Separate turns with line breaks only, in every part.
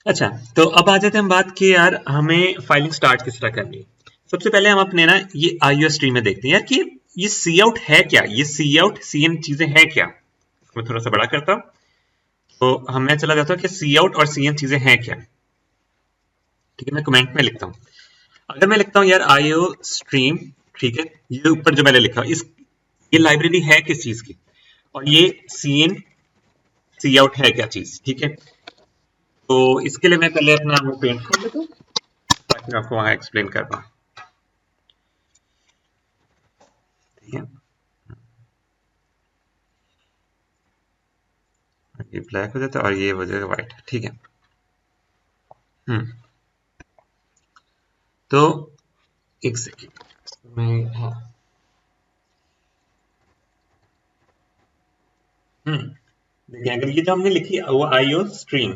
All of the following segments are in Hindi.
अच्छा, तो अब आ जाते हैं हम बात की यार हमें फाइलिंग स्टार्ट किस तरह करनी है। सबसे पहले हम अपने ना ये IO स्ट्रीम में देखते हैं यार कि ये सी आउट है क्या, ये सी आउट सी इन चीजें हैं क्या। मैं थोड़ा सा बड़ा करता हूँ तो हमें चला जाता है कि सी आउट और सी इन चीजें हैं क्या। ठीक है, मैं कमेंट में लिखता हूँ। अगर मैं लिखता हूँ यार IO स्ट्रीम, ठीक है, ये ऊपर जो मैंने लिखा इस ये लाइब्रेरी है किस चीज की, और ये सी इन सी आउट है क्या चीज। ठीक है, तो इसके लिए मैं पहले अपना वो पेंट खोल लेता हूँ ताकि मैं आपको वहां एक्सप्लेन कर पाऊँ। ठीक है, ये ब्लैक हो जाता है और ये हो जाएगा व्हाइट। ठीक है, हम्म, तो एक सेकेंड मैं, हाँ, देखिए अगर ये जो हमने लिखी वो IO स्ट्रीम,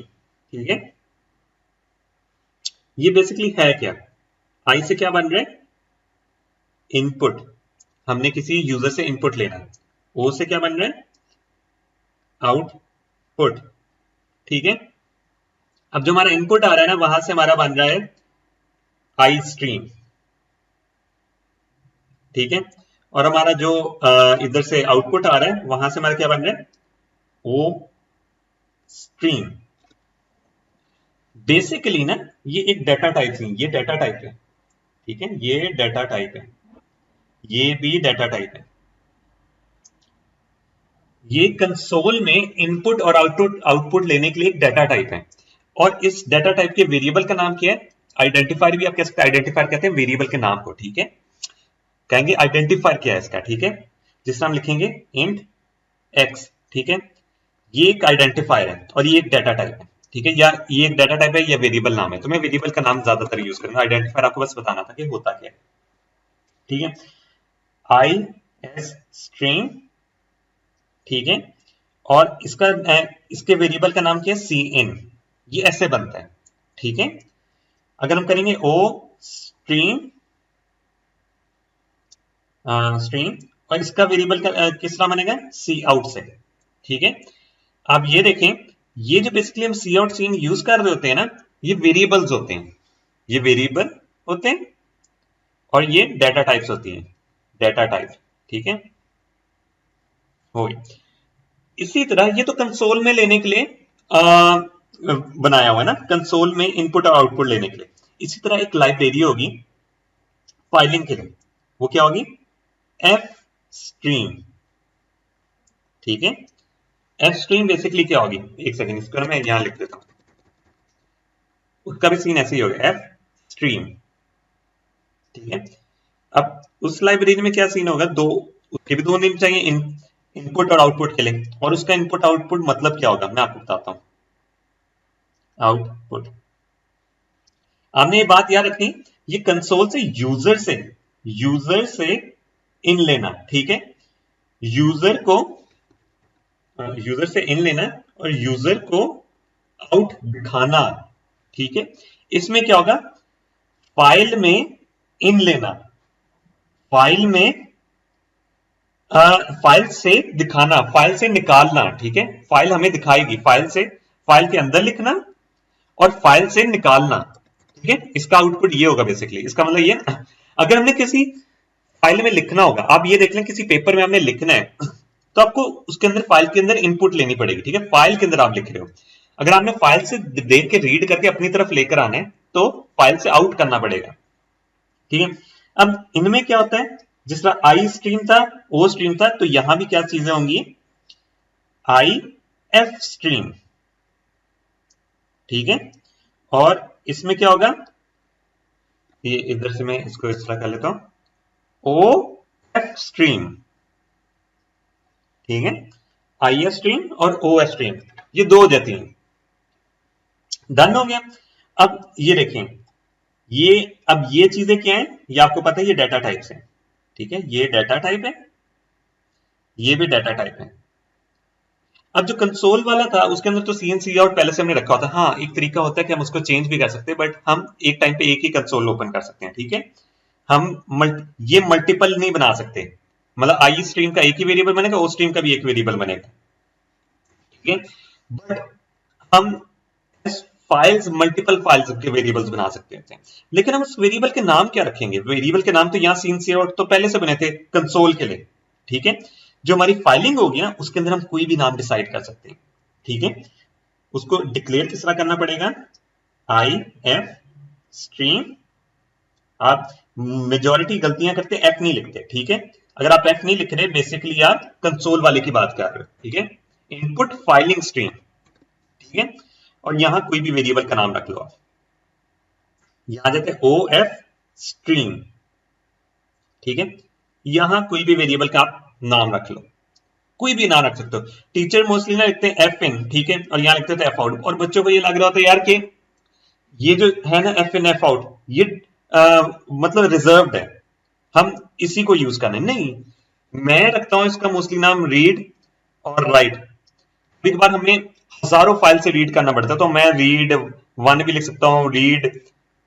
ठीक है, ये बेसिकली है क्या। आई से क्या बन रहा है, इनपुट, हमने किसी यूजर से इनपुट लेना है। ओ से क्या बन रहा है, आउटपुट। ठीक है, अब जो हमारा इनपुट आ रहा है ना वहां से हमारा बन रहा है आई स्ट्रीम। ठीक है, और हमारा जो इधर से आउटपुट आ रहा है वहां से हमारा क्या बन रहा है, ओ स्ट्रीम। बेसिकली ना ये एक डाटा टाइप नहीं, ये डाटा टाइप है। ठीक है, ये डाटा टाइप है, ये भी डाटा टाइप है। ये कंसोल में इनपुट और आउटपुट आउटपुट लेने के लिए एक डाटा टाइप है। और इस डाटा टाइप के वेरिएबल का नाम क्या है, आइडेंटिफायर भी आप कह सकते हैं। आइडेंटिफायर कहते हैं वेरिएबल के नाम को। ठीक है, कहेंगे आइडेंटिफायर क्या है इसका। ठीक है, जिस नाम लिखेंगे इंट एक्स। ठीक है, ये एक आइडेंटिफायर है और ये एक डाटा टाइप है। ठीक है, या ये एक डाटा टाइप है या वेरिएबल नाम है, तो मैं वेरिएबल का नाम ज्यादातर यूज करूंगा। आइडेंटिफायर आपको बस बताना था कि होता क्या है। ठीक है, आई एस स्ट्रिंग। ठीक है, और इसके वेरिएबल का नाम क्या है, सी इन। ये ऐसे बनता है। ठीक है, अगर हम करेंगे ओ स्ट्रीम स्ट्रीम, और इसका वेरिएबल का किस तरह बनेगा, सी आउट से। ठीक है, आप ये देखें, ये जो बेसिकली हम सी आउट सीन यूज कर रहे होते हैं ना, ये वेरिएबल्स होते हैं, ये वेरिएबल होते हैं और ये डाटा टाइप्स होती हैं, डाटा टाइप। ठीक है, हो गई। इसी तरह ये तो कंसोल में लेने के लिए बनाया हुआ है ना, कंसोल में इनपुट और आउटपुट लेने के लिए। इसी तरह एक लाइब्रेरी होगी फाइलिंग के लिए, वो क्या होगी, एफ स्ट्रीम। ठीक है, एफ स्ट्रीम बेसिकली क्या होगी, एक सेकंड इसको मैं यहां लिख देता हूं, उसका भी सीन ऐसे ही होगा, एफ स्ट्रीम। ठीक है, अब उस लाइब्रेरी में क्या सीन होगा, दो, उसके भी दो नेम चाहिए, इनपुट और आउटपुट के लिए। और उसका इनपुट आउटपुट मतलब क्या होगा मैं आपको बताता हूं। आउटपुट, आपने ये बात याद रखनी, ये कंसोल से यूजर से इन लेना। ठीक है, यूजर को यूजर से इन लेना और यूजर को आउट दिखाना। ठीक है, इसमें क्या होगा, फाइल में इन लेना, फाइल में फाइल से दिखाना, फाइल से निकालना। ठीक है, फाइल हमें दिखाएगी, फाइल से, फाइल के अंदर लिखना और फाइल से निकालना। ठीक है, इसका आउटपुट ये होगा बेसिकली, इसका मतलब ये, अगर हमने किसी फाइल में लिखना होगा, आप ये देख लें किसी पेपर में आपने लिखना है तो आपको उसके अंदर फाइल के अंदर इनपुट लेनी पड़ेगी। ठीक है, फाइल के अंदर आप लिख रहे हो, अगर आपने फाइल से देख के रीड करके अपनी तरफ लेकर आना है तो फाइल से आउट करना पड़ेगा। ठीक है, अब इनमें क्या होता है, जिस तरह आई स्ट्रीम था, ओ स्ट्रीम था, तो यहां भी क्या चीजें होंगी, आई एफ स्ट्रीम। ठीक है, और इसमें क्या होगा, ये इधर से मैं इसको इस तरह कर लेता हूं, ओ एफ स्ट्रीम। ठीक है, आई एफ स्ट्रीम और ओ एफ स्ट्रीम, ये दो हो जाती हैं। डन हो गया। अब ये देखें, ये, अब ये चीजें क्या है, ये आपको पता है ये डाटा टाइप्स है। ठीक है, ये डाटा टाइप है, ये भी डाटा टाइप है। अब जो कंसोल वाला था उसके अंदर तो सीएनसी आउट पहले से हमने रखा होता है। हाँ, एक तरीका होता है कि हम उसको चेंज भी कर सकते हैं, बट हम एक टाइम पे एक ही कंसोल ओपन कर सकते हैं। ठीक है, हम ये मल्टीपल नहीं बना सकते, मतलब आई स्ट्रीम का एक ही वेरिएबल बनेगा, ओ स्ट्रीम का भी एक वेरिएबल बनेगा। ठीक है, बट हम फाइल्स, मल्टीपल फाइल्स के वेरिएबल्स बना सकते हैं। लेकिन हम उस वेरिएबल के नाम क्या रखेंगे? वेरिएबल के नाम तो यहाँ सीन सी आउट तो पहले से बने थे कंसोल के लिए, ठीक है। जो हमारी फाइलिंग होगी ना, उसके अंदर हम कोई भी नाम डिसाइड कर सकते हैं, ठीक है। उसको डिक्लेयर किस तरह करना पड़ेगा? I F stream. आप मेजॉरिटी गलतियां करते एफ नहीं लिखते, ठीक है। अगर आप एफ नहीं लिख रहे, बेसिकली आप कंसोल वाले की बात कर रहे हो, ठीक है। इनपुट फाइलिंग स्ट्रीम, ठीक है। और यहां कोई भी वेरिएबल का नाम रख लो आप। यहां जाते ओ एफ स्ट्रीम, ठीक है। यहां कोई भी वेरिएबल का आप नाम रख लो, कोई भी नाम रख सकते हो। टीचर मोस्टली ना लिखते हैं एफ इन, ठीक है, और यहां लिखते थे एफ आउट, और बच्चों को ये लग रहा होता है यार कि ये जो है ना एफ इन एफ आउट, ये मतलब रिजर्व्ड है, हम इसी को यूज करना है। नहीं, मैं रखता हूं इसका मोस्टली नाम रीड और राइट। एक बार हमें हजारों फाइल से रीड करना पड़ता है, तो मैं रीड 1 भी लिख सकता हूँ, रीड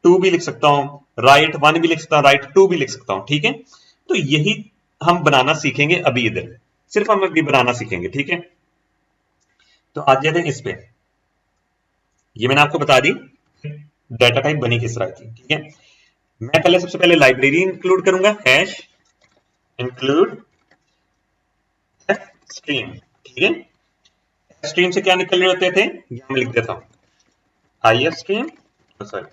2 भी लिख सकता हूँ, राइट 1 भी लिख सकता हूँ, राइट 2 भी लिख सकता हूँ, ठीक है। तो यही हम बनाना सीखेंगे अभी, इधर सिर्फ हम अभी बनाना सीखेंगे, ठीक है। तो आज जाते हैं इस पे। ये मैंने आपको बता दी डाटा टाइप बनी किस तरह की, ठीक है। मैं पहले सबसे पहले लाइब्रेरी इंक्लूड करूंगा, हैश इंक्लूड स्ट्रीम, ठीक है। स्ट्रीम से क्या निकल रहे होते थे, यहां मैं लिख देता हूं I F stream, sorry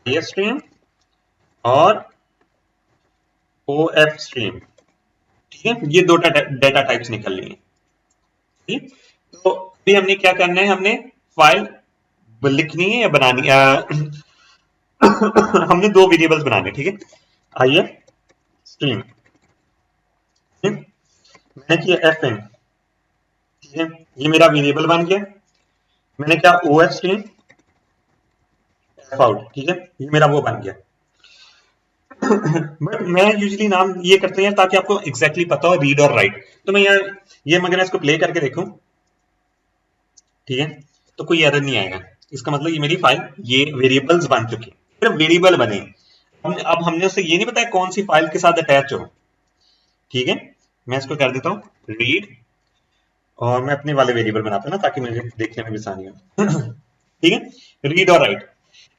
I F stream और ओ एफ स्ट्रीम, ठीक है। ये दो डाटा टाइप्स निकल रही है, ठीक। तो अभी हमने क्या करना है, हमने फाइल लिखनी है या बनानी हमने दो वेरिएबल्स बनाने, ठीक है। आई एफ स्ट्रीम, मैंने किया एफ इन, ठीक है, ये मेरा वेरिएबल बन गया। मैंने क्या o f stream f out, ठीक है, ये मेरा वो बन गया। बट मैं यूजुअली नाम ये करते हैं ताकि आपको एग्जैक्टली पता हो रीड और राइट। तो मैं यार ये मगर इसको प्ले करके देखूं, ठीक है, तो कोई एरर नहीं आएगा। इसका मतलब ये मेरी फाइल, ये वेरिएबल्स बन चुकी है, सिर्फ वेरिएबल बने। अब हमने उससे ये नहीं बताया कौन सी फाइल के साथ अटैच हो, ठीक है। मैं इसको कर देता हूं रीड, और मैं अपने वाले वेरिएबल बनाता हूं ना, ताकि मुझे देखने में भी आसानी हो। ठीक है, रीड और राइट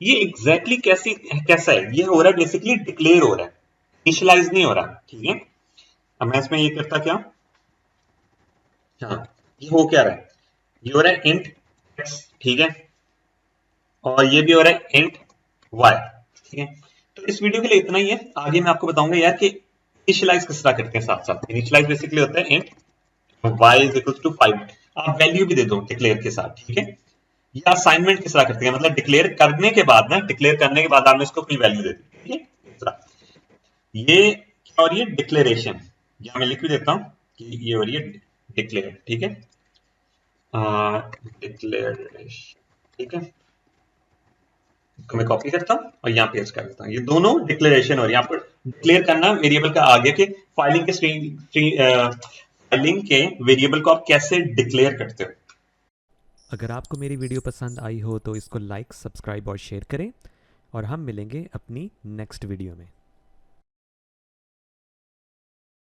ये एग्जैक्टली कैसा है, ये हो रहा है बेसिकली डिक्लेयर हो रहा है, इनिशियलाइज नहीं हो रहा, ठीक है। अब मैं इसमें ये करता क्या, हाँ, ये हो क्या रहा है, ये हो रहा है इंट x, ठीक है, और ये भी हो रहा है इंट y, ठीक है। तो इस वीडियो के लिए इतना ही है, आगे मैं आपको बताऊंगा यार कि इनिशियलाइज किस तरह करते हैं साथ साथ। इनिशियलाइज बेसिकली होता है int y is equal to 5, आप वैल्यू भी दे दो डिक्लेयर के साथ, ठीक है। या असाइनमेंट किस तरह करते हैं, मतलब डिक्लेयर करने के बाद ना, डिक्लेयर करने के बाद आपने इसको कोई वैल्यू दे दी, ठीक है, इस तरह। ये क्या हो रही है, डिक्लेरेशन, या मैं लिख भी देता हूं कि ये हो रही है डिक्लेयर, ठीक है, डिक्लेरेशन, ठीक है। इसको मैं कॉपी करता हूं और यहाँ पेस्ट कर देता हूं, ये दोनों डिक्लेरेशन हो रही है। यहाँ पर डिक्लेयर करना वेरिएबल का आगे के फाइलिंग के वेरिएबल को आप कैसे डिक्लेयर करते हो।
अगर आपको मेरी वीडियो पसंद आई हो तो इसको लाइक, सब्सक्राइब और शेयर करें, और हम मिलेंगे अपनी नेक्स्ट वीडियो में।